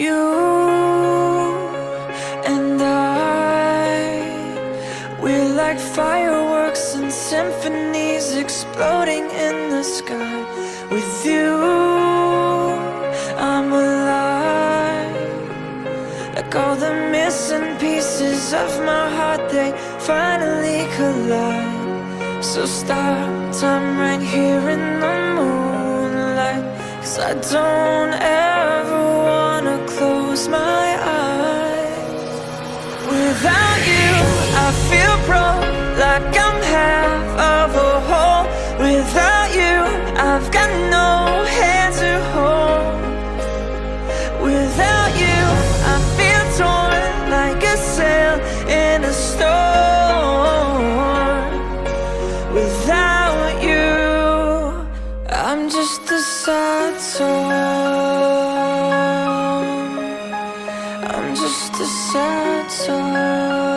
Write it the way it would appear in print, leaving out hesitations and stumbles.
You and we're like fireworks and symphonies exploding in the sky. With you, I'm alive. Like all the missing pieces of my heart, they finally collide. So stop time right here in the moonlight, 'cause I don't ever wanna close my eyes. Without you, I feel broke, like I'm half of a whole. Without you, I've got no hand to hold. Without you, I feel torn, like a sail in a storm. Without you, I'm just a sad song. I'm just a sad song.